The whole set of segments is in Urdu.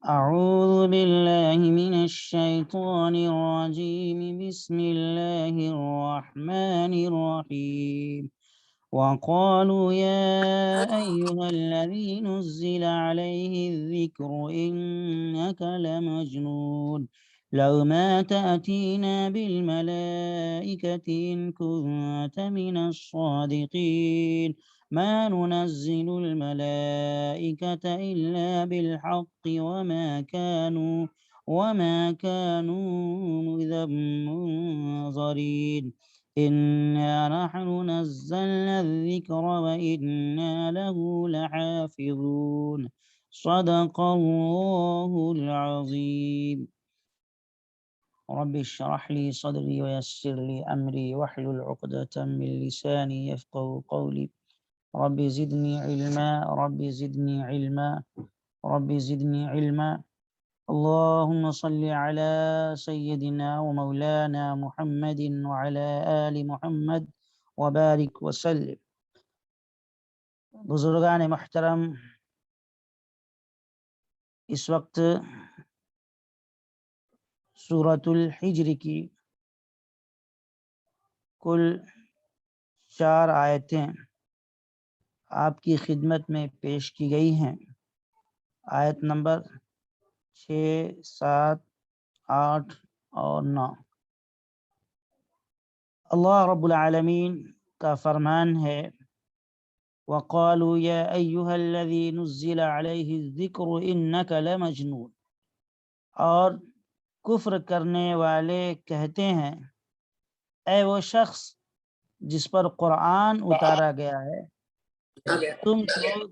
أعوذ بالله من الشيطان الرجيم بسم الله الرحمن الرحيم وقالوا يا أيها الذي نزل عليه الذكر إنك لمجنون لو ما تأتينا بالملائكة إن كنت من الصادقين ما ننزل الملائكة إلا بالحق وما كانوا إذا منظرين إنا نحن نزلنا الذكر وإنا له لحافظون صدق الله العظيم رب اشرح لي صدري ويسر لي أمري واحلل عقدة من لساني يفقهوا قولي رب زدني علما رب زدني علما رب زدني علما اللهم صل على سيدنا ومولانا محمد وعلى آل محمد وبارك وسلم. بزرگان محترم، اس وقت سورۃ الحجر کی کل 4 آیتیں آپ کی خدمت میں پیش کی گئی ہیں. آیت نمبر 6، 7، 8 اور 9. اللہ رب العالمین کا فرمان ہے وَقَالُوا يَا أَيُّهَا الَّذِي نُزِّلَ عَلَيْهِ الذِّكْرُ إِنَّكَ لَمَجْنُونَ، اور کفر کرنے والے کہتے ہیں اے وہ شخص جس پر قرآن اتارا گیا ہے تم تو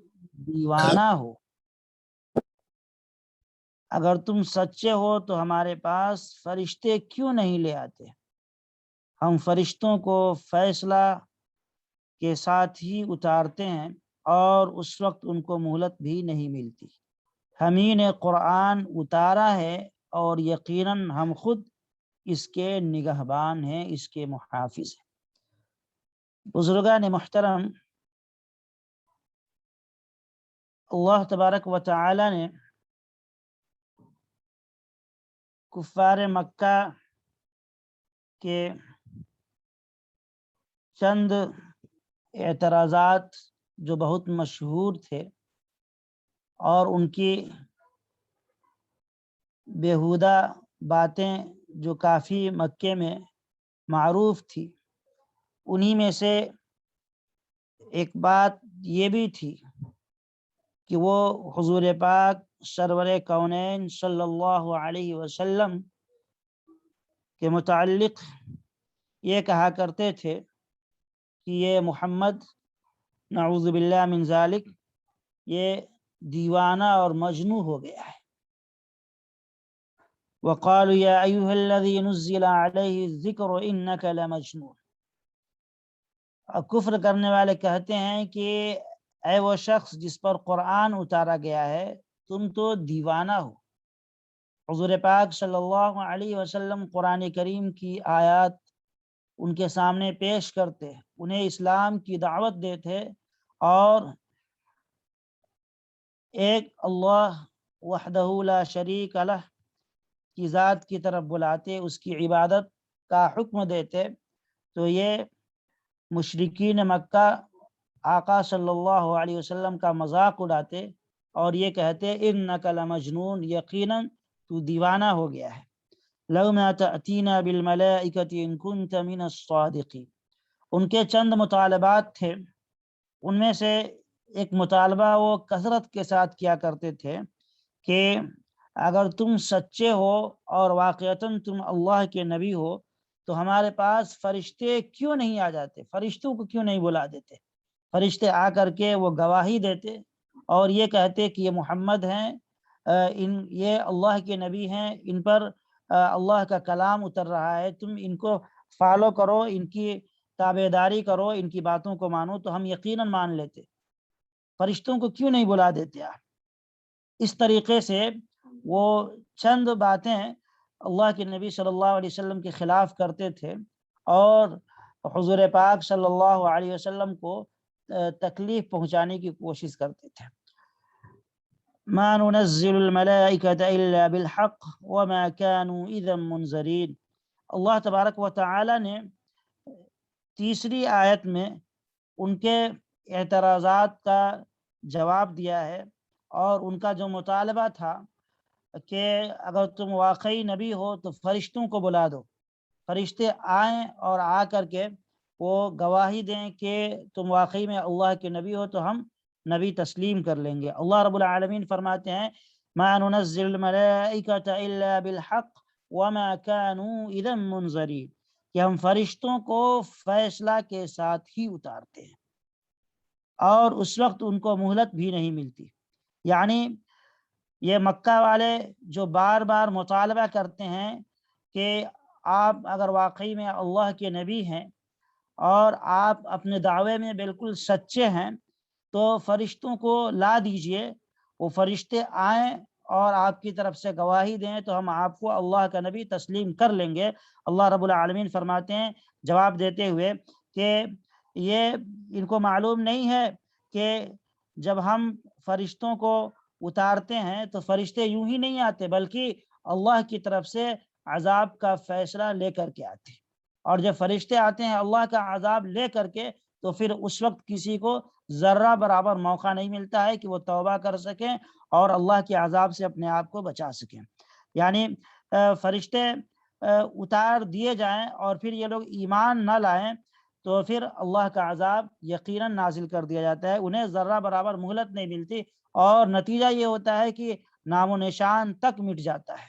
دیوانہ ہو. اگر تم سچے ہو تو ہمارے پاس فرشتے کیوں نہیں لے آتے؟ ہم فرشتوں کو فیصلہ کے ساتھ ہی اتارتے ہیں اور اس وقت ان کو مہلت بھی نہیں ملتی. ہم ہی نے قرآن اتارا ہے اور یقیناً ہم خود اس کے نگہبان ہیں، اس کے محافظ ہیں. بزرگان محترم، اللہ تبارک و تعالی نے کفار مکہ کے چند اعتراضات جو بہت مشہور تھے اور ان کی بیہودہ باتیں جو کافی مکے میں معروف تھی، انہی میں سے ایک بات یہ بھی تھی کہ وہ حضور پاک سرور کونین صلی اللہ علیہ وسلم کے متعلق یہ کہا کرتے تھے کہ یہ محمد نعوذ باللہ من ذالک یہ دیوانہ اور مجنون ہو گیا ہے. وَقَالُوا يَا أَيُّهَا الَّذِي نُزِّلَ عَلَيْهِ الذِّكْرُ إِنَّكَ لَمَجْنُونَ. اور کفر کرنے والے کہتے ہیں کہ اے وہ شخص جس پر قرآن اتارا گیا ہے تم تو دیوانہ ہو. حضور پاک صلی اللہ علیہ وسلم قرآن کریم کی آیات ان کے سامنے پیش کرتے، انہیں اسلام کی دعوت دیتے اور ایک اللہ وحدہ لا شریک لہ کی ذات کی طرف بلاتے، اس کی عبادت کا حکم دیتے، تو یہ مشرکین مکہ آقا صلی اللہ علیہ وسلم کا مذاق اڑاتے اور یہ کہتے انک لمجنون، یقیناً تو دیوانہ ہو گیا ہے. لو ما تأتینا بالملائکۃ ان کنت من الصادقین. ان کے چند مطالبات تھے، ان میں سے ایک مطالبہ وہ کثرت کے ساتھ کیا کرتے تھے کہ اگر تم سچے ہو اور واقعتاً تم اللہ کے نبی ہو تو ہمارے پاس فرشتے کیوں نہیں آ جاتے، فرشتوں کو کیوں نہیں بلا دیتے؟ فرشتے آ کر کے وہ گواہی دیتے اور یہ کہتے کہ یہ محمد ہیں، یہ اللہ کے نبی ہیں، ان پر اللہ کا کلام اتر رہا ہے، تم ان کو فالو کرو، ان کی تابع داری کرو، ان کی باتوں کو مانو تو ہم یقیناً مان لیتے. فرشتوں کو کیوں نہیں بلا دیتے آپ؟ اس طریقے سے وہ چند باتیں اللہ کے نبی صلی اللہ علیہ وسلم کے خلاف کرتے تھے اور حضور پاک صلی اللہ علیہ وسلم کو تکلیف پہنچانے کی کوشش کرتے تھے۔ ما ننزل الملائکۃ الا بالحق وما كانوا اذا منذرین۔ اللہ تبارک و تعالی نے تیسری آیت میں ان کے اعتراضات کا جواب دیا ہے، اور ان کا جو مطالبہ تھا کہ اگر تم واقعی نبی ہو تو فرشتوں کو بلا دو، فرشتے آئیں اور آ کر کے وہ گواہی دیں کہ تم واقعی میں اللہ کے نبی ہو تو ہم نبی تسلیم کر لیں گے۔ اللہ رب العالمین فرماتے ہیں ما ننزل الملائکۃ الا بالحق وما كانوا اذا منذرین، کہ ہم فرشتوں کو فیصلہ کے ساتھ ہی اتارتے ہیں اور اس وقت ان کو مہلت بھی نہیں ملتی۔ یعنی یہ مکہ والے جو بار بار مطالبہ کرتے ہیں کہ آپ اگر واقعی میں اللہ کے نبی ہیں اور آپ اپنے دعوے میں بالکل سچے ہیں تو فرشتوں کو لا دیجئے، وہ فرشتے آئیں اور آپ کی طرف سے گواہی دیں تو ہم آپ کو اللہ کا نبی تسلیم کر لیں گے۔ اللہ رب العالمین فرماتے ہیں جواب دیتے ہوئے کہ یہ ان کو معلوم نہیں ہے کہ جب ہم فرشتوں کو اتارتے ہیں تو فرشتے یوں ہی نہیں آتے، بلکہ اللہ کی طرف سے عذاب کا فیصلہ لے کر کے آتے ہیں، اور جب فرشتے آتے ہیں اللہ کا عذاب لے کر کے تو پھر اس وقت کسی کو ذرہ برابر موقع نہیں ملتا ہے کہ وہ توبہ کر سکیں اور اللہ کے عذاب سے اپنے آپ کو بچا سکیں۔ یعنی فرشتے اتار دیے جائیں اور پھر یہ لوگ ایمان نہ لائیں تو پھر اللہ کا عذاب یقیناً نازل کر دیا جاتا ہے، انہیں ذرہ برابر مہلت نہیں ملتی، اور نتیجہ یہ ہوتا ہے کہ نام و نشان تک مٹ جاتا ہے۔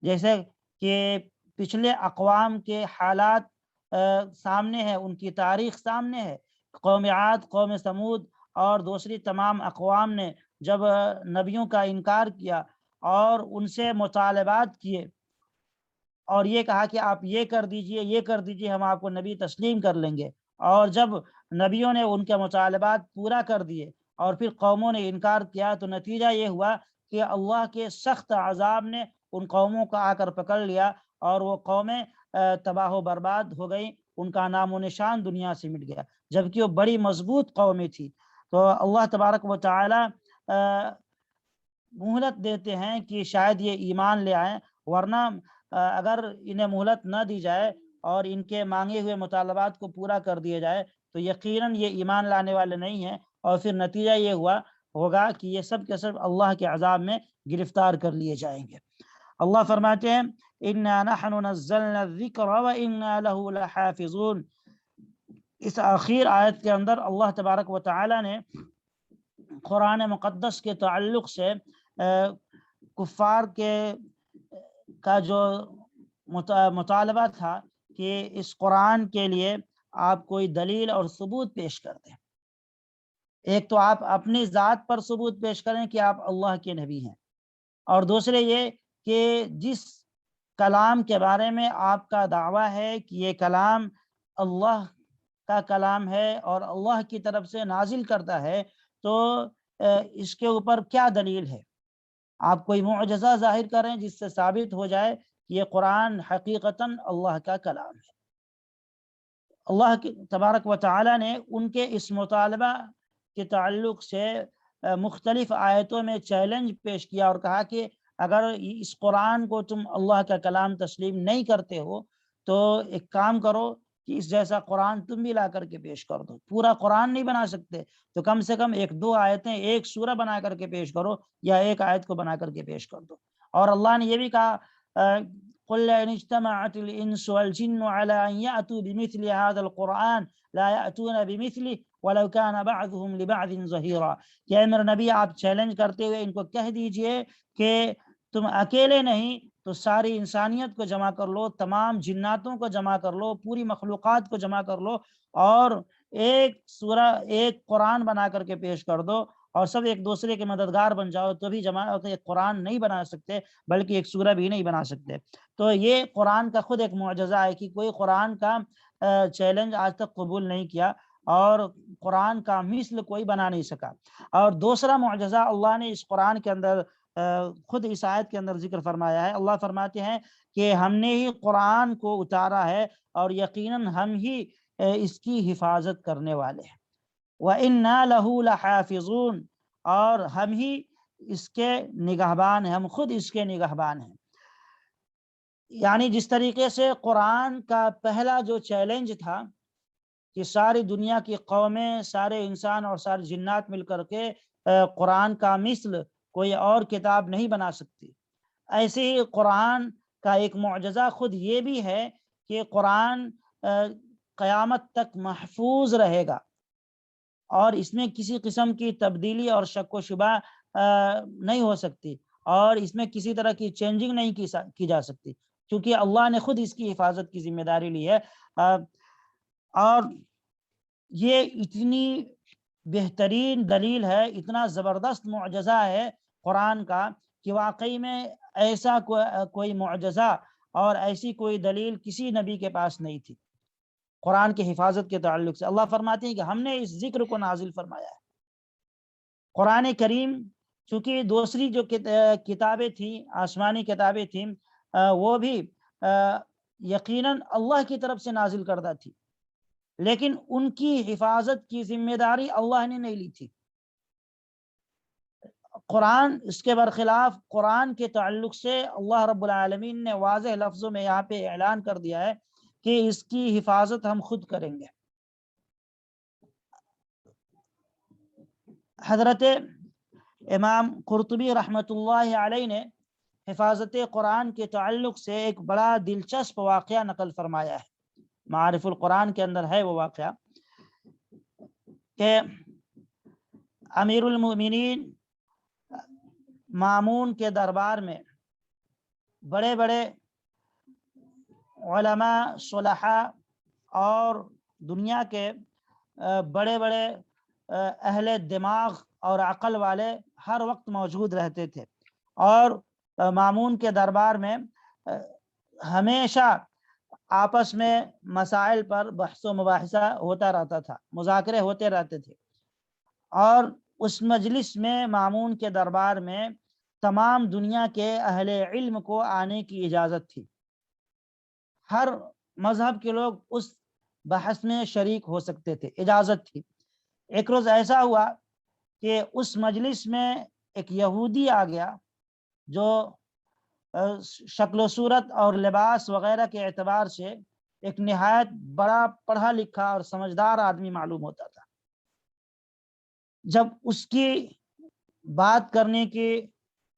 جیسے کہ پچھلے اقوام کے حالات سامنے ہے، ان کی تاریخ سامنے ہے۔ قوم عاد، قوم ثمود اور دوسری تمام اقوام نے جب نبیوں کا انکار کیا اور ان سے مطالبات کیے اور یہ کہا کہ آپ یہ کر دیجئے، یہ کر دیجئے، ہم آپ کو نبی تسلیم کر لیں گے، اور جب نبیوں نے ان کے مطالبات پورا کر دیے اور پھر قوموں نے انکار کیا تو نتیجہ یہ ہوا کہ اللہ کے سخت عذاب نے ان قوموں کو آ کر پکڑ لیا اور وہ قومیں تباہ و برباد ہو گئیں، ان کا نام و نشان دنیا سے مٹ گیا، جبکہ وہ بڑی مضبوط قومیں تھی۔ تو اللہ تبارک و تعالی مہلت دیتے ہیں کہ شاید یہ ایمان لے آئیں، ورنہ اگر انہیں مہلت نہ دی جائے اور ان کے مانگے ہوئے مطالبات کو پورا کر دیا جائے تو یقیناً یہ ایمان لانے والے نہیں ہیں، اور پھر نتیجہ یہ ہوگا کہ یہ سب کے سب اللہ کے عذاب میں گرفتار کر لیے جائیں گے۔ اللہ فرماتے ہیں اِنَّا نَحْنُ نَزَّلْنَا الذِّكْرَ وَإِنَّا لَهُ لَحَافِظُونَ۔ اس آخر آیت کے اندر اللہ تبارک و تعالی نے قرآن مقدس کے تعلق سے کفار کا جو مطالبہ تھا کہ اس قرآن کے لیے آپ کوئی دلیل اور ثبوت پیش کر دیں۔ ایک تو آپ اپنی ذات پر ثبوت پیش کریں کہ آپ اللہ کے نبی ہیں، اور دوسرے یہ کہ جس کلام کے بارے میں آپ کا دعویٰ ہے کہ یہ کلام اللہ کا کلام ہے اور اللہ کی طرف سے نازل کرتا ہے، تو اس کے اوپر کیا دلیل ہے؟ آپ کوئی معجزہ ظاہر کریں جس سے ثابت ہو جائے کہ یہ قرآن حقیقتاً اللہ کا کلام ہے۔ اللہ تبارک و تعالی نے ان کے اس مطالبہ کے تعلق سے مختلف آیتوں میں چیلنج پیش کیا اور کہا کہ اگر اس قرآن کو تم اللہ کا کلام تسلیم نہیں کرتے ہو تو ایک کام کرو کہ اس جیسا قرآن تم بھی لا کر کے پیش کر دو۔ پورا قرآن نہیں بنا سکتے تو کم سے کم ایک دو آیتیں، ایک سورہ بنا کر کے پیش کرو، یا ایک آیت کو بنا کر کے پیش کر دو۔ اور اللہ نے یہ بھی کہا قُلْ لَئِنِ اجْتَمَعَتِ الْإِنسُ وَالْجِنُّ عَلَىٰ أَن يَأْتُوا بِمِثْلِ هَٰذَا الْقُرْآنِ لَا يَأْتُونَ بِمِثْلِهِ وَلَوْ كَانَ بَعْضُهُمْ لِبَعْضٍ ظَهِيرًا۔ کہ اے میرے نبی آپ چیلنج کرتے ہوئے ان کو کہہ دیجئے کہ تم اکیلے نہیں تو ساری انسانیت کو جمع کر لو، تمام جناتوں کو جمع کر لو، پوری مخلوقات کو جمع کر لو اور ایک سورہ، ایک قرآن بنا کر کے پیش کر دو، اور سب ایک دوسرے کے مددگار بن جاؤ تو بھی جمع ایک قرآن نہیں بنا سکتے، بلکہ ایک سورہ بھی نہیں بنا سکتے۔ تو یہ قرآن کا خود ایک معجزہ ہے کہ کوئی قرآن کا چیلنج آج تک قبول نہیں کیا اور قرآن کا مثل کوئی بنا نہیں سکا۔ اور دوسرا معجزہ اللہ نے اس قرآن کے اندر خود اس آیت کے اندر ذکر فرمایا ہے۔ اللہ فرماتے ہیں کہ ہم نے ہی قرآن کو اتارا ہے اور یقیناً ہم ہی اس کی حفاظت کرنے والے ہیں۔ وَإِنَّا لَهُ لَحَافِظُونَ، اور ہم ہی اس کے نگہبان ہیں، ہم خود اس کے نگہبان ہیں۔ یعنی جس طریقے سے قرآن کا پہلا جو چیلنج تھا کہ ساری دنیا کی قومیں، سارے انسان اور سارے جنات مل کر کے قرآن کا مثل کوئی اور کتاب نہیں بنا سکتی، ایسے ہی قرآن کا ایک معجزہ خود یہ بھی ہے کہ قرآن قیامت تک محفوظ رہے گا، اور اس میں کسی قسم کی تبدیلی اور شک و شبہ نہیں ہو سکتی، اور اس میں کسی طرح کی چینجنگ نہیں کی جا سکتی، کیونکہ اللہ نے خود اس کی حفاظت کی ذمہ داری لی ہے۔ اور یہ اتنی بہترین دلیل ہے، اتنا زبردست معجزہ ہے قرآن کا کہ واقعی میں ایسا کوئی معجزہ اور ایسی کوئی دلیل کسی نبی کے پاس نہیں تھی قرآن کی حفاظت کے تعلق سے۔ اللہ فرماتے ہیں کہ ہم نے اس ذکر کو نازل فرمایا ہے۔ قرآن کریم چونکہ دوسری جو کتابیں تھیں، آسمانی کتابیں تھیں، وہ بھی یقیناً اللہ کی طرف سے نازل کردہ تھی، لیکن ان کی حفاظت کی ذمہ داری اللہ نے نہیں لی تھی۔ قرآن اس کے برخلاف قرآن کے تعلق سے اللہ رب العالمین نے واضح لفظوں میں یہاں پہ اعلان کر دیا ہے کہ اس کی حفاظت ہم خود کریں گے۔ حضرت امام قرطبی رحمۃ اللہ علیہ نے حفاظت قرآن کے تعلق سے ایک بڑا دلچسپ واقعہ نقل فرمایا ہے، معارف القرآن کے اندر ہے وہ واقعہ، کہ امیر المؤمنین مامون کے دربار میں بڑے بڑے علماء، صلحاء اور دنیا کے بڑے بڑے اہل دماغ اور عقل والے ہر وقت موجود رہتے تھے، اور مامون کے دربار میں ہمیشہ آپس میں مسائل پر بحث و مباحثہ ہوتا رہتا تھا، مذاکرے ہوتے رہتے تھے، اور اس مجلس میں مامون کے دربار میں تمام دنیا کے اہل علم کو آنے کی اجازت تھی، ہر مذہب کے لوگ اس بحث میں شریک ہو سکتے تھے، اجازت تھی۔ ایک روز ایسا ہوا کہ اس مجلس میں ایک یہودی آ گیا جو شکل و صورت اور لباس وغیرہ کے اعتبار سے ایک نہایت بڑا پڑھا لکھا اور سمجھدار آدمی معلوم ہوتا تھا۔ جب اس کی بات کرنے کی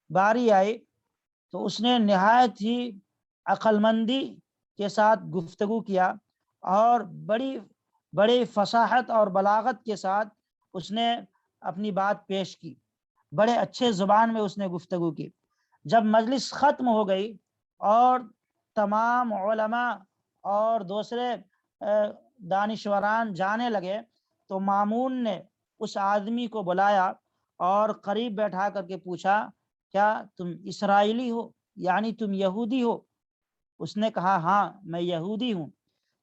باری آئی تو اس نے نہایت ہی عقل مندی کے ساتھ گفتگو کیا، اور بڑی فصاحت اور بلاغت کے ساتھ اس نے اپنی بات پیش کی، بڑے اچھے زبان میں اس نے گفتگو کی۔ جب مجلس ختم ہو گئی اور تمام علماء اور دوسرے دانشوران جانے لگے تو مامون نے اس آدمی کو بلایا اور قریب بیٹھا کر کے پوچھا، کیا تم اسرائیلی ہو، یعنی تم یہودی ہو؟ اس نے کہا ہاں میں یہودی ہوں۔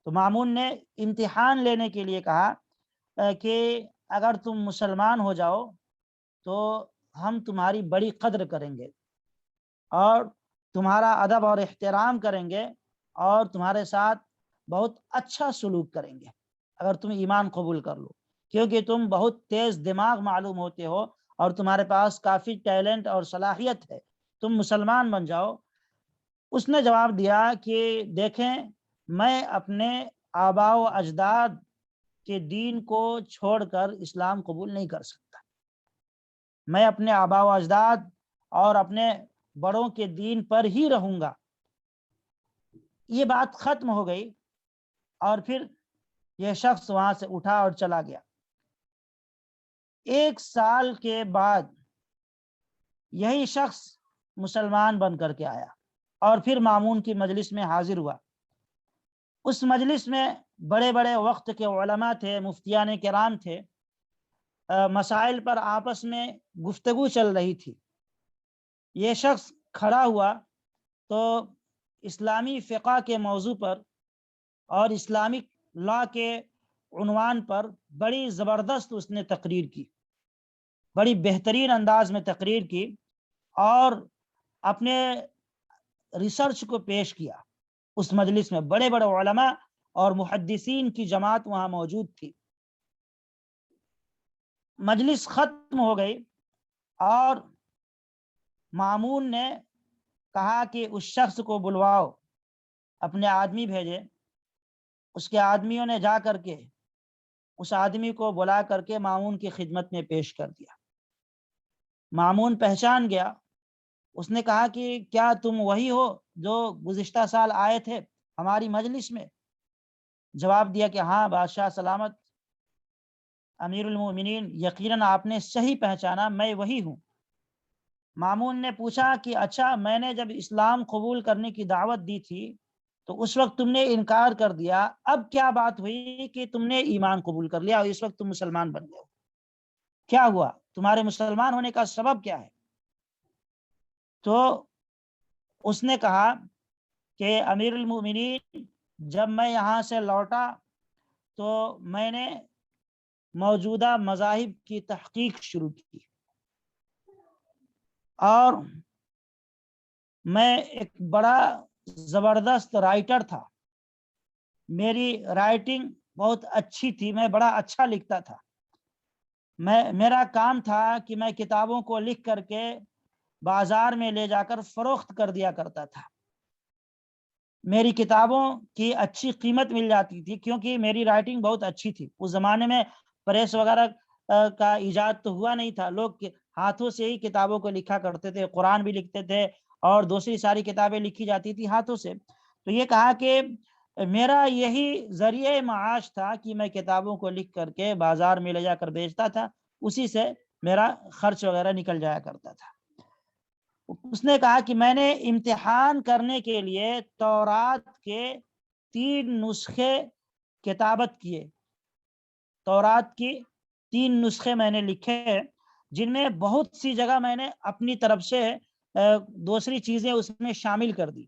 تو مامون نے امتحان لینے کے لیے کہا کہ اگر تم مسلمان ہو جاؤ تو ہم تمہاری بڑی قدر کریں گے اور تمہارا ادب اور احترام کریں گے اور تمہارے ساتھ بہت اچھا سلوک کریں گے اگر تم ایمان قبول کر لو، کیونکہ تم بہت تیز دماغ معلوم ہوتے ہو اور تمہارے پاس کافی ٹیلنٹ اور صلاحیت ہے، تم مسلمان بن جاؤ۔ اس نے جواب دیا کہ دیکھیں، میں اپنے آباء و اجداد کے دین کو چھوڑ کر اسلام قبول نہیں کر سکتا، میں اپنے آباء و اجداد اور اپنے بڑوں کے دین پر ہی رہوں گا۔ یہ بات ختم ہو گئی اور پھر یہ شخص وہاں سے اٹھا اور چلا گیا۔ 1 سال کے بعد یہی شخص مسلمان بن کر کے آیا اور پھر مامون کی مجلس میں حاضر ہوا۔ اس مجلس میں بڑے بڑے وقت کے علماء تھے، مفتیان کرام تھے، مسائل پر آپس میں گفتگو چل رہی تھی۔ یہ شخص کھڑا ہوا تو اسلامی فقہ کے موضوع پر اور اسلامک لا کے عنوان پر بڑی زبردست اس نے تقریر کی، بڑی بہترین انداز میں تقریر کی اور اپنے ریسرچ کو پیش کیا۔ اس مجلس میں بڑے بڑے علماء اور محدثین کی جماعت وہاں موجود تھی۔ مجلس ختم ہو گئی اور مامون نے کہا کہ اس شخص کو بلواؤ، اپنے آدمی بھیجے۔ اس کے آدمیوں نے جا کر کے اس آدمی کو بلا کر کے مامون کی خدمت میں پیش کر دیا۔ مامون پہچان گیا۔ اس نے کہا کہ کیا تم وہی ہو جو گزشتہ سال آئے تھے ہماری مجلس میں؟ جواب دیا کہ ہاں بادشاہ سلامت، امیر المومنین، یقیناً آپ نے صحیح پہچانا، میں وہی ہوں۔ مامون نے پوچھا کہ اچھا، میں نے جب اسلام قبول کرنے کی دعوت دی تھی تو اس وقت تم نے انکار کر دیا، اب کیا بات ہوئی کہ تم نے ایمان قبول کر لیا اور اس وقت تم مسلمان بن گئے ہو؟ کیا ہوا؟ تمہارے مسلمان ہونے کا سبب کیا ہے؟ تو اس نے کہا کہ امیر المومنین، جب میں یہاں سے لوٹا تو میں نے موجودہ مذاہب کی تحقیق شروع کی اور میں ایک بڑا زبردست رائٹر تھا، میری رائٹنگ بہت اچھی تھی، میں بڑا اچھا لکھتا تھا۔ میرا کام تھا کہ میں کتابوں کو لکھ کر کے بازار میں لے جا کر فروخت کر دیا کرتا تھا۔ میری کتابوں کی اچھی قیمت مل جاتی تھی کیونکہ میری رائٹنگ بہت اچھی تھی۔ اس زمانے میں پریس وغیرہ کا ایجاد تو ہوا نہیں تھا، لوگ ہاتھوں سے ہی کتابوں کو لکھا کرتے تھے، قرآن بھی لکھتے تھے اور دوسری ساری کتابیں لکھی جاتی تھی ہاتھوں سے۔ تو یہ کہا کہ میرا یہی ذریعہ معاش تھا کہ میں کتابوں کو لکھ کر کے بازار میں لے جا کر بیچتا تھا، اسی سے میرا خرچ وغیرہ نکل جایا کرتا تھا۔ اس نے کہا کہ میں نے امتحان کرنے کے لیے تورات کے 3 نسخے کتابت کیے، تورات کی 3 نسخے میں نے لکھے، جن میں بہت سی جگہ میں نے اپنی طرف سے دوسری چیزیں اس میں شامل کر دی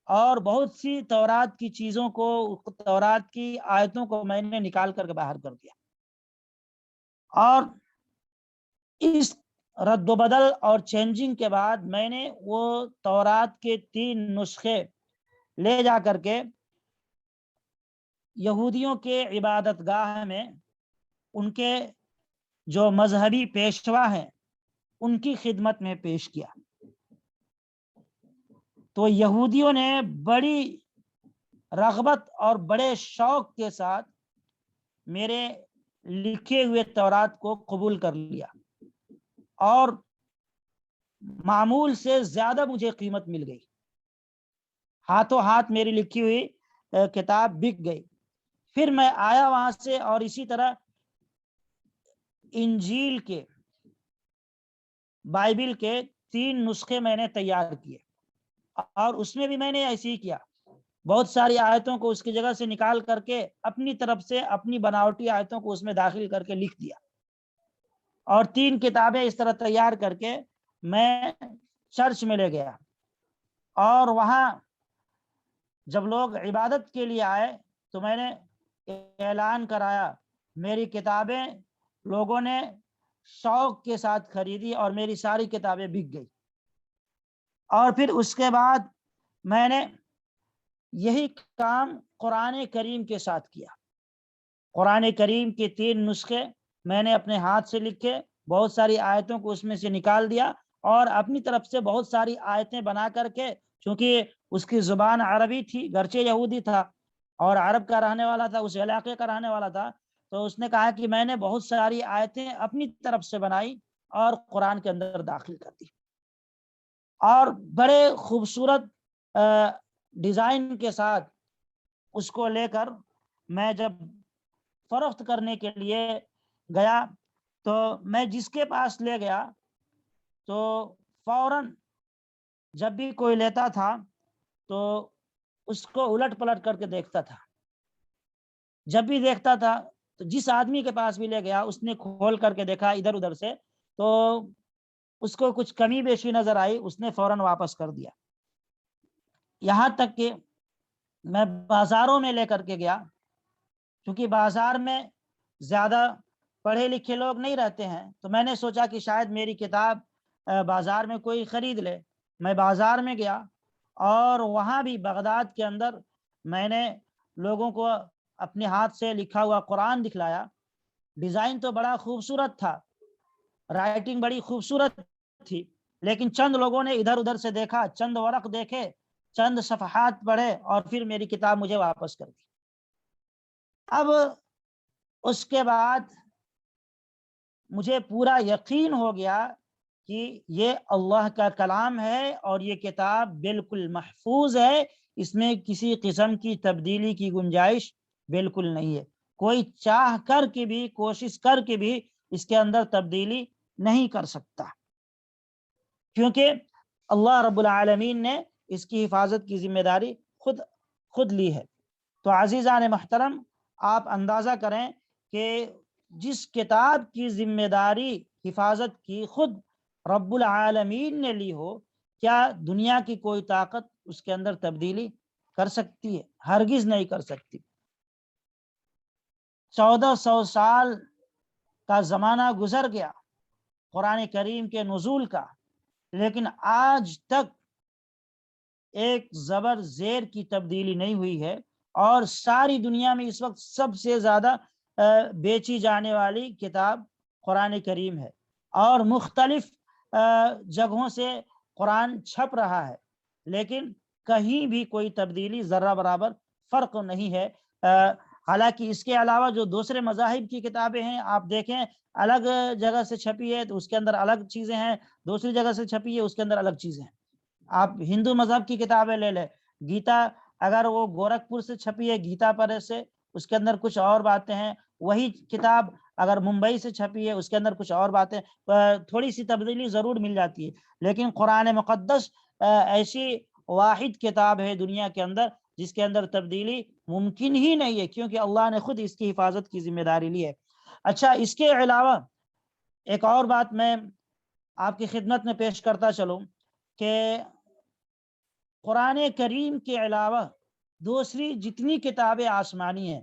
اور بہت سی تورات کی چیزوں کو، تورات کی آیتوں کو میں نے نکال کر کے باہر کر دیا۔ اور اس رد و بدل اور چینجنگ کے بعد میں نے وہ تورات کے 3 نسخے لے جا کر کے یہودیوں کے عبادت گاہ میں، ان کے جو مذہبی پیشوا ہیں ان کی خدمت میں پیش کیا۔ تو یہودیوں نے بڑی رغبت اور بڑے شوق کے ساتھ میرے لکھے ہوئے تورات کو قبول کر لیا اور معمول سے زیادہ مجھے قیمت مل گئی، ہاتھوں ہاتھ میری لکھی ہوئی کتاب بک گئی۔ پھر میں آیا وہاں سے اور اسی طرح انجیل کے، بائبل کے 3 نسخے میں نے تیار کیے اور اس میں بھی میں نے ایسے ہی کیا، بہت ساری آیتوں کو اس کی جگہ سے نکال کر کے اپنی طرف سے اپنی بناوٹی آیتوں کو اس میں داخل کر کے لکھ دیا اور 3 کتابیں اس طرح تیار کر کے میں چرچ میں لے گیا اور وہاں جب لوگ عبادت کے لیے آئے تو میں نے اعلان کرایا، میری کتابیں لوگوں نے شوق کے ساتھ خریدی اور میری ساری کتابیں بک گئی۔ اور پھر اس کے بعد میں نے یہی کام قرآن کریم کے ساتھ کیا۔ قرآن کریم کے 3 نسخے میں نے اپنے ہاتھ سے لکھے، بہت ساری آیتوں کو اس میں سے نکال دیا اور اپنی طرف سے بہت ساری آیتیں بنا کر کے، چونکہ اس کی زبان عربی تھی، گرچہ یہودی تھا اور عرب کا رہنے والا تھا، اس علاقے کا رہنے والا تھا، تو اس نے کہا کہ میں نے بہت ساری آیتیں اپنی طرف سے بنائی اور قرآن کے اندر داخل کر دی اور بڑے خوبصورت ڈیزائن کے ساتھ اس کو لے کر میں جب فروخت کرنے کے لیے گیا تو میں جس کے پاس لے گیا تو فوراً جب بھی کوئی لیتا تھا تو اس کو الٹ پلٹ کر کے دیکھتا تھا، جب بھی دیکھتا تھا تو جس آدمی کے پاس بھی لے گیا اس نے کھول کر کے دیکھا ادھر ادھر سے تو اس کو کچھ کمی بیشی نظر آئی، اس نے فوراً واپس کر دیا۔ یہاں تک کہ میں بازاروں میں لے کر کے گیا، کیونکہ بازار میں زیادہ پڑھے لکھے لوگ نہیں رہتے ہیں، تو میں نے سوچا کہ شاید میری کتاب بازار میں کوئی خرید لے۔ میں بازار میں گیا اور وہاں بھی بغداد کے اندر میں نے لوگوں کو اپنے ہاتھ سے لکھا ہوا قرآن دکھلایا. ڈیزائن تو بڑا خوبصورت تھا, رائٹنگ بڑی خوبصورت تھی, لیکن چند لوگوں نے ادھر ادھر سے دیکھا, چند ورق دیکھے, چند صفحات پڑھے اور پھر میری کتاب مجھے واپس کر دی. اب اس کے بعد مجھے پورا یقین ہو گیا کہ یہ اللہ کا کلام ہے اور یہ کتاب بالکل محفوظ ہے, اس میں کسی قسم کی تبدیلی کی گنجائش بالکل نہیں ہے. کوئی چاہ کر کے بھی, کوشش کر کے بھی اس کے اندر تبدیلی نہیں کر سکتا, کیونکہ اللہ رب العالمین نے اس کی حفاظت کی ذمہ داری خود لی ہے. تو عزیزان محترم, آپ اندازہ کریں کہ جس کتاب کی ذمہ داری حفاظت کی خود رب العالمین نے لی ہو, کیا دنیا کی کوئی طاقت اس کے اندر تبدیلی کر سکتی ہے؟ ہرگز نہیں کر سکتی. 1400 سال کا زمانہ گزر گیا قرآن کریم کے نزول کا, لیکن آج تک ایک زبر زیر کی تبدیلی نہیں ہوئی ہے, اور ساری دنیا میں اس وقت سب سے زیادہ بیچی جانے والی کتاب قرآن کریم ہے, اور مختلف جگہوں سے قرآن چھپ رہا ہے, لیکن کہیں بھی کوئی تبدیلی ذرہ برابر فرق نہیں ہے. حالانکہ اس کے علاوہ جو دوسرے مذاہب کی کتابیں ہیں, آپ دیکھیں الگ جگہ سے چھپی ہے تو اس کے اندر الگ چیزیں ہیں, دوسری جگہ سے چھپی ہے اس کے اندر الگ چیزیں ہیں. آپ ہندو مذہب کی کتابیں لے لیں, گیتا اگر وہ گورکھپور سے چھپی ہے گیتا پریس سے, اس کے اندر کچھ اور باتیں ہیں. وہی کتاب اگر ممبئی سے چھپی ہے اس کے اندر کچھ اور باتیں, تھوڑی سی تبدیلی ضرور مل جاتی ہے. لیکن قرآن مقدس ایسی واحد کتاب ہے دنیا کے اندر جس کے اندر تبدیلی ممکن ہی نہیں ہے, کیونکہ اللہ نے خود اس کی حفاظت کی ذمہ داری لی ہے. اچھا, اس کے علاوہ ایک اور بات میں آپ کی خدمت میں پیش کرتا چلوں کہ قرآن کریم کے علاوہ دوسری جتنی کتابیں آسمانی ہیں,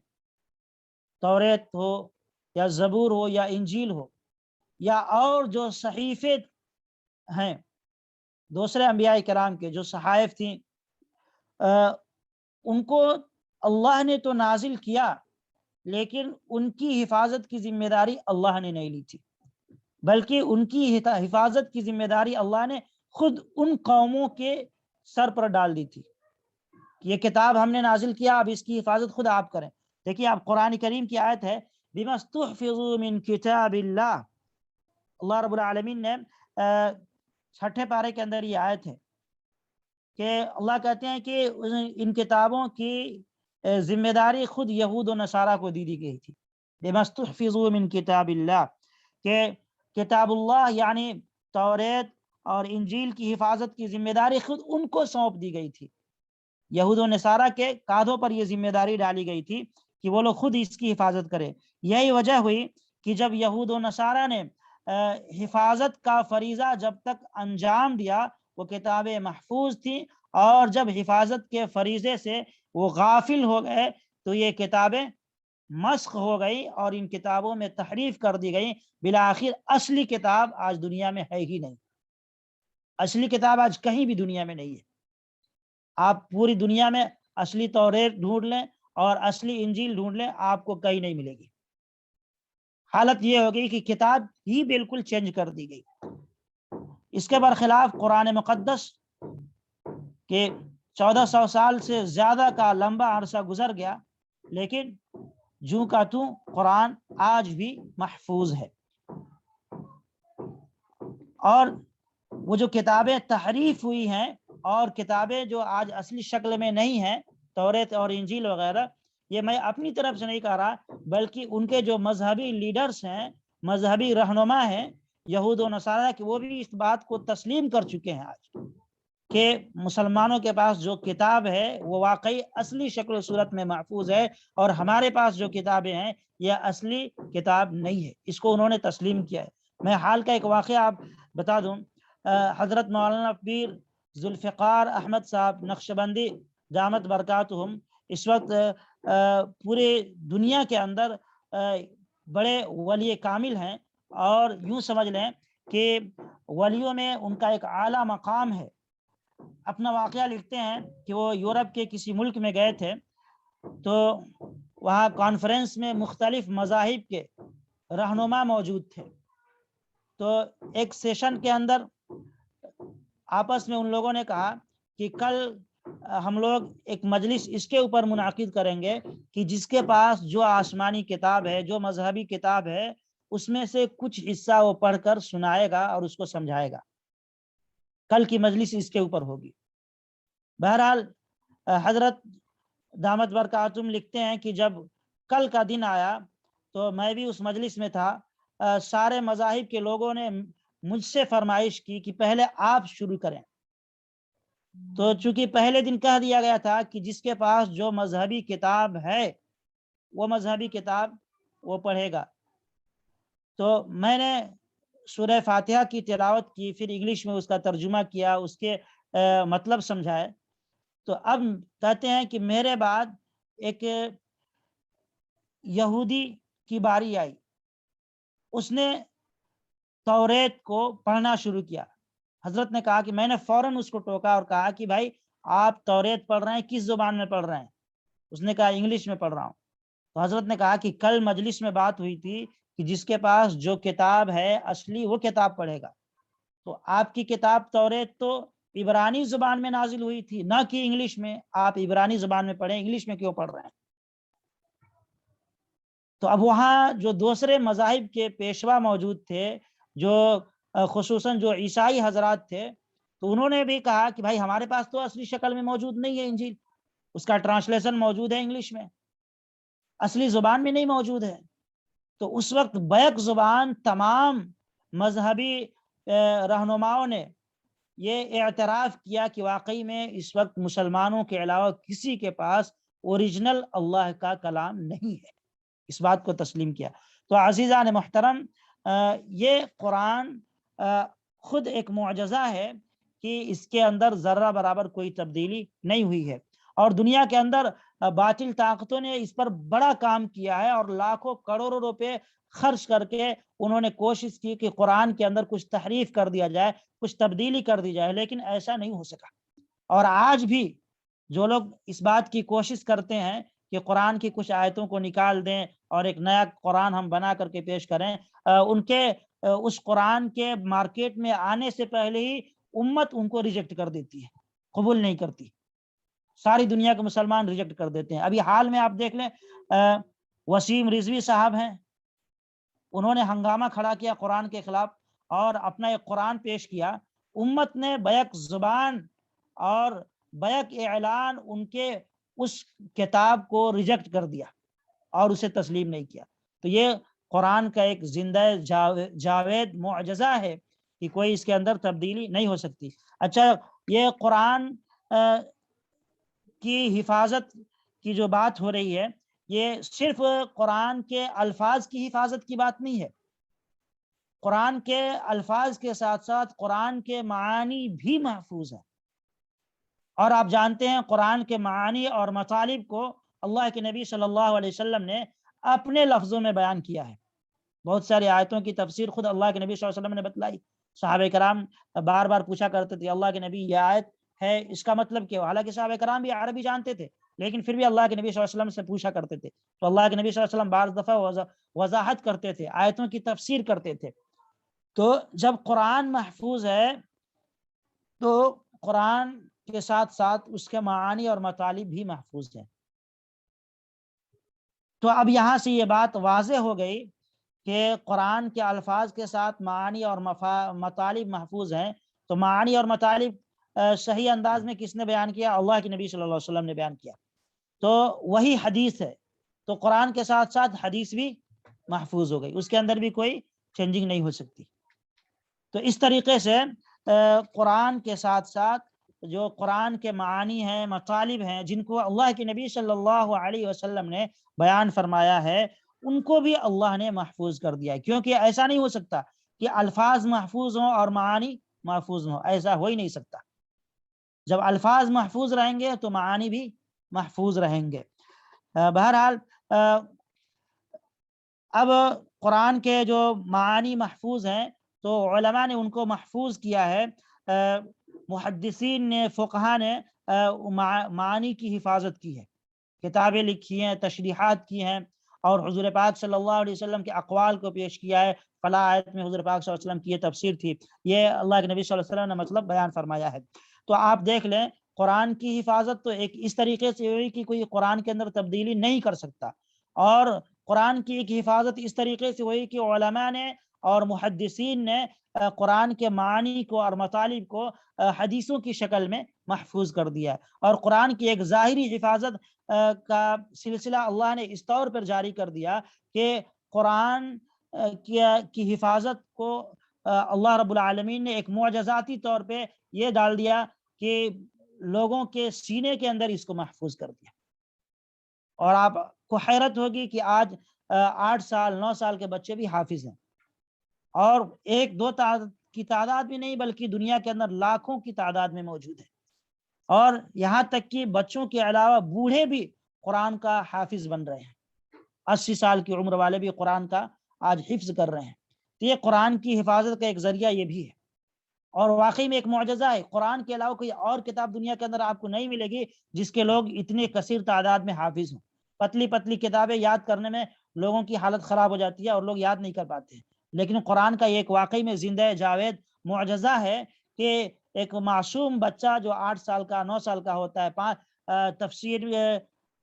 توریت ہو یا زبور ہو یا انجیل ہو یا اور جو صحیفے ہیں دوسرے انبیاء کرام کے جو صحائف تھیں, ان کو اللہ نے تو نازل کیا, لیکن ان کی حفاظت کی ذمہ داری اللہ نے نہیں لی تھی, بلکہ ان کی حفاظت کی ذمہ داری اللہ نے خود ان قوموں کے سر پر ڈال دی تھی. یہ کتاب ہم نے نازل کیا, اب اس کی حفاظت خود آپ کریں. دیکھیے, آپ قرآن کریم کی آیت ہے بما استحفظوا من کتاب اللہ, اللہ رب العالمین نے 6 پارے کے اندر یہ آیت ہے کہ اللہ کہتے ہیں کہ ان کتابوں کی ذمہ داری خود یہود و نصارہ کو دی گئی تھی. بما استحفظوا من کتاب اللہ, کہ کتاب اللہ یعنی توریت اور انجیل کی حفاظت کی ذمہ داری خود ان کو سونپ دی گئی تھی. یہود و نصارہ کے کاندھوں پر یہ ذمہ داری ڈالی گئی تھی کہ وہ لوگ خود اس کی حفاظت کریں. یہی وجہ ہوئی کہ جب یہود و نصارہ نے حفاظت کا فریضہ جب تک انجام دیا وہ کتابیں محفوظ تھیں, اور جب حفاظت کے فریضے سے وہ غافل ہو گئے تو یہ کتابیں مسخ ہو گئی اور ان کتابوں میں تحریف کر دی گئی. بالآخر اصلی کتاب آج دنیا میں ہے ہی نہیں, اصلی کتاب آج کہیں بھی دنیا میں نہیں ہے. آپ پوری دنیا میں اصلی توریت ڈھونڈ لیں اور اصلی انجیل ڈھونڈ لیں, آپ کو کہیں نہیں ملے گی. حالت یہ ہو گئی کہ کتاب ہی بالکل چینج کر دی گئی. اس کے برخلاف قرآن مقدس کہ 1400 سال سے زیادہ کا لمبا عرصہ گزر گیا, لیکن جوں کا توں قرآن آج بھی محفوظ ہے. اور وہ جو کتابیں تحریف ہوئی ہیں اور کتابیں جو آج اصلی شکل میں نہیں ہیں, توریت اور انجیل وغیرہ, یہ میں اپنی طرف سے نہیں کہہ رہا, بلکہ ان کے جو مذہبی لیڈرز ہیں, مذہبی رہنما ہیں یہود و نصارہ, کہ وہ بھی اس بات کو تسلیم کر چکے ہیں آج کہ مسلمانوں کے پاس جو کتاب ہے وہ واقعی اصلی شکل و صورت میں محفوظ ہے, اور ہمارے پاس جو کتابیں ہیں یہ اصلی کتاب نہیں ہے. اس کو انہوں نے تسلیم کیا ہے. میں حال کا ایک واقعہ آپ بتا دوں. حضرت مولانا پیر ذوالفقار احمد صاحب نقشبندی دامت برکاتہم اس وقت پورے دنیا کے اندر بڑے ولی کامل ہیں, اور یوں سمجھ لیں کہ ولیوں میں ان کا ایک اعلیٰ مقام ہے. اپنا واقعہ لکھتے ہیں کہ وہ یورپ کے کسی ملک میں گئے تھے, تو وہاں کانفرنس میں مختلف مذاہب کے رہنما موجود تھے. تو ایک سیشن کے اندر آپس میں ان لوگوں نے کہا کہ کل ہم لوگ ایک مجلس اس کے اوپر منعقد کریں گے کہ جس کے پاس جو آسمانی کتاب ہے، جو مذہبی کتاب ہے، اس میں سے کچھ حصہ وہ پڑھ کر سنائے گا اور اس کو سمجھائے گا. کل کی مجلس اس کے اوپر ہوگی. بہرحال حضرت دامت برکاتہم لکھتے ہیں کہ جب کل کا دن آیا تو میں بھی اس مجلس میں تھا. سارے مذاہب کے لوگوں نے مجھ سے فرمائش کی کہ پہلے آپ شروع کریں. تو چونکہ پہلے دن کہہ دیا گیا تھا کہ جس کے پاس جو مذہبی کتاب ہے وہ مذہبی کتاب وہ پڑھے گا. تو میں نے سورہ فاتحہ کی تلاوت کی، پھر انگلش میں اس کا ترجمہ کیا، اس کے مطلب سمجھائے. تو اب کہتے ہیں کہ میرے بعد ایک یہودی کی باری آئی. اس نے توریت کو پڑھنا شروع کیا. حضرت نے کہا کہ میں نے فوراً اس کو ٹوکا اور کہا کہ بھائی آپ توریت پڑھ رہے ہیں، کس زبان میں پڑھ رہے ہیں؟ اس نے کہا انگلش میں پڑھ رہا ہوں. تو حضرت نے کہا کہ کل مجلس میں بات ہوئی تھی کہ جس کے پاس جو کتاب ہے اصلی وہ کتاب پڑھے گا. تو آپ کی کتاب توریت تو عبرانی زبان میں نازل ہوئی تھی، نہ کہ انگلش میں. آپ عبرانی زبان میں پڑھیں، انگلش میں کیوں پڑھ رہے ہیں؟ تو اب وہاں جو دوسرے مذاہب کے پیشوا موجود تھے، جو خصوصاً جو عیسائی حضرات تھے، تو انہوں نے بھی کہا کہ بھائی ہمارے پاس تو اصلی شکل میں موجود نہیں ہے انجیل، اس کا ٹرانسلیشن موجود ہے انگلش میں، اصلی زبان میں نہیں موجود ہے. تو اس وقت بیک زبان تمام مذہبی رہنماؤں نے یہ اعتراف کیا کہ واقعی میں اس وقت مسلمانوں کے علاوہ کسی کے پاس اوریجنل اللہ کا کلام نہیں ہے. اس بات کو تسلیم کیا. تو عزیزان محترم، یہ قرآن خود ایک معجزہ ہے کہ اس کے اندر ذرہ برابر کوئی تبدیلی نہیں ہوئی ہے. اور دنیا کے اندر باطل طاقتوں نے اس پر بڑا کام کیا ہے اور لاکھوں کروڑوں روپے خرچ کر کے انہوں نے کوشش کی کہ قرآن کے اندر کچھ تحریف کر دیا جائے، کچھ تبدیلی کر دی جائے، لیکن ایسا نہیں ہو سکا. اور آج بھی جو لوگ اس بات کی کوشش کرتے ہیں کہ قرآن کی کچھ آیتوں کو نکال دیں اور ایک نیا قرآن ہم بنا کر کے پیش کریں، ان کے اس قرآن کے مارکیٹ میں آنے سے پہلے ہی امت ان کو ریجیکٹ کر دیتی ہے، قبول نہیں کرتی. ساری دنیا کے مسلمان ریجیکٹ کر دیتے ہیں. ابھی حال میں آپ دیکھ لیں، وسیم رضوی صاحب ہیں، انہوں نے ہنگامہ کھڑا کیا قرآن کے خلاف اور اپنا ایک قرآن پیش کیا. امت نے بیک زبان اور بیک اعلان ان کے اس کتاب کو ریجیکٹ کر دیا اور اسے تسلیم نہیں کیا. تو یہ قرآن کا ایک زندہ جاوید معجزہ ہے کہ کوئی اس کے اندر تبدیلی نہیں ہو سکتی. اچھا، یہ قرآن کی حفاظت کی جو بات ہو رہی ہے، یہ صرف قرآن کے الفاظ کی حفاظت کی بات نہیں ہے. قرآن کے الفاظ کے ساتھ ساتھ قرآن کے معانی بھی محفوظ ہیں. اور آپ جانتے ہیں قرآن کے معانی اور مطالب کو اللہ کے نبی صلی اللہ علیہ وسلم نے اپنے لفظوں میں بیان کیا ہے. بہت ساری آیتوں کی تفسیر خود اللہ کے نبی صلی اللہ علیہ وسلم نے بتلائی. صحابہ کرام بار بار پوچھا کرتے تھے اللہ کے نبی یہ آیت ہے اس کا مطلب کیا؟ حالانکہ صحابہ کرام بھی عربی جانتے تھے، لیکن پھر بھی اللہ کے نبی صلی اللہ علیہ وسلم سے پوچھا کرتے تھے. تو اللہ کے نبی صلی اللہ علیہ وسلم بعض دفعہ وضاحت کرتے تھے، آیتوں کی تفسیر کرتے تھے. تو جب قرآن محفوظ ہے تو قرآن کے ساتھ ساتھ اس کے معانی اور مطالب بھی محفوظ ہیں. تو اب یہاں سے یہ بات واضح ہو گئی کہ قرآن کے الفاظ کے ساتھ معانی اور مطالب محفوظ ہیں. تو معانی اور مطالب صحیح انداز میں کس نے بیان کیا؟ اللہ کے نبی صلی اللہ علیہ وسلم نے بیان کیا. تو وہی حدیث ہے. تو قرآن کے ساتھ ساتھ حدیث بھی محفوظ ہو گئی، اس کے اندر بھی کوئی چینجنگ نہیں ہو سکتی. تو اس طریقے سے قرآن کے ساتھ ساتھ جو قرآن کے معانی ہیں، مطالب ہیں، جن کو اللہ کے نبی صلی اللہ علیہ وسلم نے بیان فرمایا ہے، ان کو بھی اللہ نے محفوظ کر دیا ہے. کیونکہ ایسا نہیں ہو سکتا کہ الفاظ محفوظ ہوں اور معانی محفوظ ہوں، ایسا ہو ہی نہیں سکتا. جب الفاظ محفوظ رہیں گے تو معانی بھی محفوظ رہیں گے. بہرحال اب قرآن کے جو معانی محفوظ ہیں تو علماء نے ان کو محفوظ کیا ہے. محدثین نے، فقہا نے معانی کی حفاظت کی ہے. کتابیں لکھی ہیں، تشریحات کی ہیں، اور حضور پاک صلی اللہ علیہ وسلم کے اقوال کو پیش کیا ہے، فلاں آیت میں حضور پاک صلی اللہ علیہ وسلم کی یہ تفسیر تھی، یہ اللہ کے نبی صلی اللہ علیہ وسلم نے مطلب بیان فرمایا ہے۔ تو آپ دیکھ لیں قرآن کی حفاظت تو ایک اس طریقے سے ہوئی کہ کوئی قرآن کے اندر تبدیلی نہیں کر سکتا، اور قرآن کی ایک حفاظت اس طریقے سے ہوئی کہ علماء نے اور محدثین نے قرآن کے معنی کو اور مطالب کو حدیثوں کی شکل میں محفوظ کر دیا، اور قرآن کی ایک ظاہری حفاظت کا سلسلہ اللہ نے اس طور پر جاری کر دیا کہ قرآن کی حفاظت کو اللہ رب العالمین نے ایک معجزاتی طور پہ یہ ڈال دیا کہ لوگوں کے سینے کے اندر اس کو محفوظ کر دیا۔ اور آپ کو حیرت ہوگی کہ آج 8 سال 9 سال کے بچے بھی حافظ ہیں، اور ایک دو کی تعداد بھی نہیں بلکہ دنیا کے اندر لاکھوں کی تعداد میں موجود ہے، اور یہاں تک کہ بچوں کے علاوہ بوڑھے بھی قرآن کا حافظ بن رہے ہیں، 80 سال کی عمر والے بھی قرآن کا آج حفظ کر رہے ہیں۔ تو یہ قرآن کی حفاظت کا ایک ذریعہ یہ بھی ہے، اور واقعی میں ایک معجزہ ہے۔ قرآن کے علاوہ کوئی اور کتاب دنیا کے اندر آپ کو نہیں ملے گی جس کے لوگ اتنے کثیر تعداد میں حافظ ہوں۔ پتلی پتلی کتابیں یاد کرنے میں لوگوں کی حالت خراب ہو جاتی ہے اور لوگ یاد نہیں کر پاتے ہیں، لیکن قرآن کا یہ ایک واقعی میں زندہ جاوید معجزہ ہے کہ ایک معصوم بچہ جو 8 سال کا 9 سال کا ہوتا ہے، تفسیر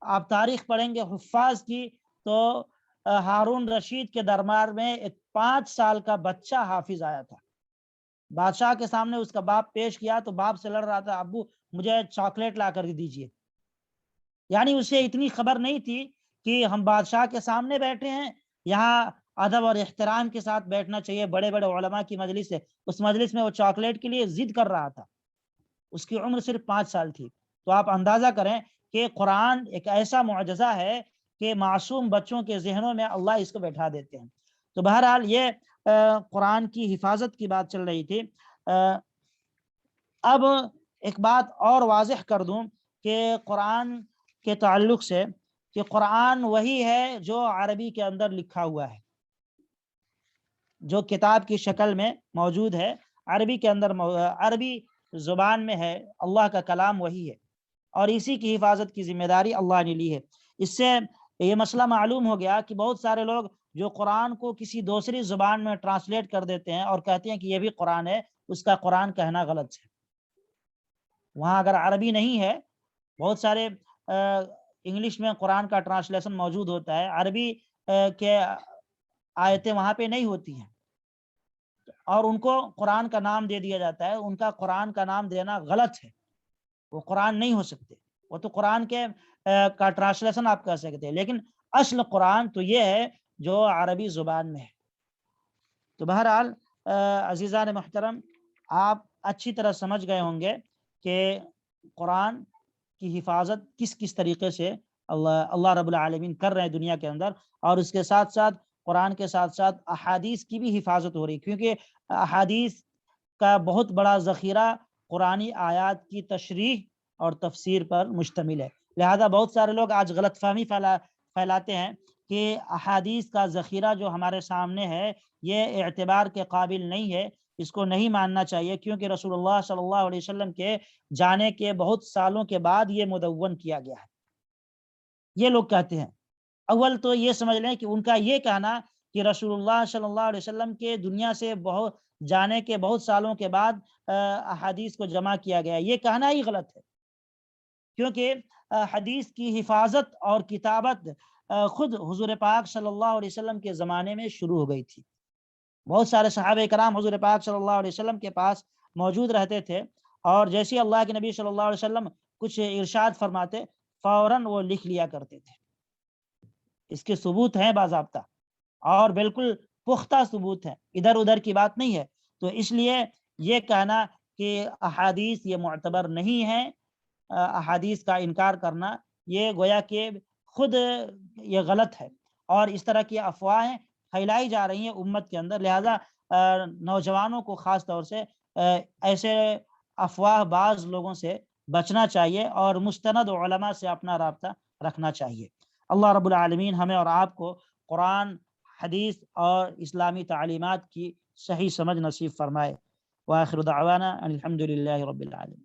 آپ تاریخ پڑھیں گے حفاظ کی تو ہارون رشید کے دربار میں ایک 5 سال کا بچہ حافظ آیا تھا، بادشاہ کے سامنے اس کا باپ پیش کیا تو باپ سے لڑ رہا تھا، ابو مجھے چاکلیٹ لا کر دیجئے، یعنی اسے اتنی خبر نہیں تھی کہ ہم بادشاہ کے سامنے بیٹھے ہیں، یہاں ادب اور احترام کے ساتھ بیٹھنا چاہیے، بڑے بڑے علماء کی مجلس ہے، اس مجلس میں وہ چاکلیٹ کے لیے ضد کر رہا تھا، اس کی عمر صرف 5 سال تھی۔ تو آپ اندازہ کریں کہ قرآن ایک ایسا معجزہ ہے کہ معصوم بچوں کے ذہنوں میں اللہ اس کو بیٹھا دیتے ہیں۔ تو بہرحال یہ قرآن کی حفاظت کی بات چل رہی تھی۔ اب ایک بات اور واضح کر دوں کہ قرآن کے تعلق سے کہ قرآن وہی ہے جو عربی کے اندر لکھا ہوا ہے، جو کتاب کی شکل میں موجود ہے، عربی کے اندر عربی زبان میں ہے، اللہ کا کلام وہی ہے، اور اسی کی حفاظت کی ذمہ داری اللہ نے لی ہے۔ اس سے یہ مسئلہ معلوم ہو گیا کہ بہت سارے لوگ جو قرآن کو کسی دوسری زبان میں ٹرانسلیٹ کر دیتے ہیں اور کہتے ہیں کہ یہ بھی قرآن ہے، اس کا قرآن کہنا غلط ہے۔ وہاں اگر عربی نہیں ہے، بہت سارے انگلش میں قرآن کا ٹرانسلیشن موجود ہوتا ہے، عربی کے آیتیں وہاں پہ نہیں ہوتی ہیں، اور ان کو قرآن کا نام دے دیا جاتا ہے، ان کا قرآن کا نام دینا غلط ہے، وہ قرآن نہیں ہو سکتے، وہ تو قرآن کے کا ٹرانسلیشن آپ کہہ سکتے ہیں، لیکن اصل قرآن تو یہ ہے جو عربی زبان میں ہے۔ تو بہرحال عزیزان محترم، آپ اچھی طرح سمجھ گئے ہوں گے کہ قرآن کی حفاظت کس کس طریقے سے اللہ رب العالمین کر رہے ہیں دنیا کے اندر، اور اس کے ساتھ ساتھ قرآن کے ساتھ ساتھ احادیث کی بھی حفاظت ہو رہی، کیونکہ احادیث کا بہت بڑا ذخیرہ قرآنی آیات کی تشریح اور تفسیر پر مشتمل ہے۔ لہذا بہت سارے لوگ آج غلط فہمی پھیلاتے ہیں کہ احادیث کا ذخیرہ جو ہمارے سامنے ہے یہ اعتبار کے قابل نہیں ہے، اس کو نہیں ماننا چاہیے، کیونکہ رسول اللہ صلی اللہ علیہ وسلم کے جانے کے بہت سالوں کے بعد یہ مدون کیا گیا ہے، یہ لوگ کہتے ہیں۔ اول تو یہ سمجھ لیں کہ ان کا یہ کہنا کہ رسول اللہ صلی اللہ علیہ وسلم کے دنیا سے جانے کے بہت سالوں کے بعد احادیث کو جمع کیا گیا، یہ کہنا ہی غلط ہے، کیونکہ حدیث کی حفاظت اور کتابت خود حضور پاک صلی اللہ علیہ وسلم کے زمانے میں شروع ہو گئی تھی۔ بہت سارے صحابہ کرام حضور پاک صلی اللہ علیہ وسلم کے پاس موجود رہتے تھے، اور جیسے اللہ کے نبی صلی اللہ علیہ وسلم کچھ ارشاد فرماتے فوراً وہ لکھ لیا کرتے تھے۔ اس کے ثبوت ہیں باضابطہ، اور بالکل پختہ ثبوت ہے، ادھر ادھر کی بات نہیں ہے۔ تو اس لیے یہ کہنا کہ احادیث یہ معتبر نہیں ہے، احادیث کا انکار کرنا، یہ گویا کہ خود یہ غلط ہے، اور اس طرح کی افواہیں پھیلائی جا رہی ہیں امت کے اندر۔ لہذا نوجوانوں کو خاص طور سے ایسے افواہ باز لوگوں سے بچنا چاہیے، اور مستند علماء سے اپنا رابطہ رکھنا چاہیے۔ اللہ رب العالمین ہمیں اور آپ کو قرآن، حدیث اور اسلامی تعلیمات کی صحیح سمجھ نصیب فرمائے۔ وآخر دعوانا ان الحمد للہ رب العالمین۔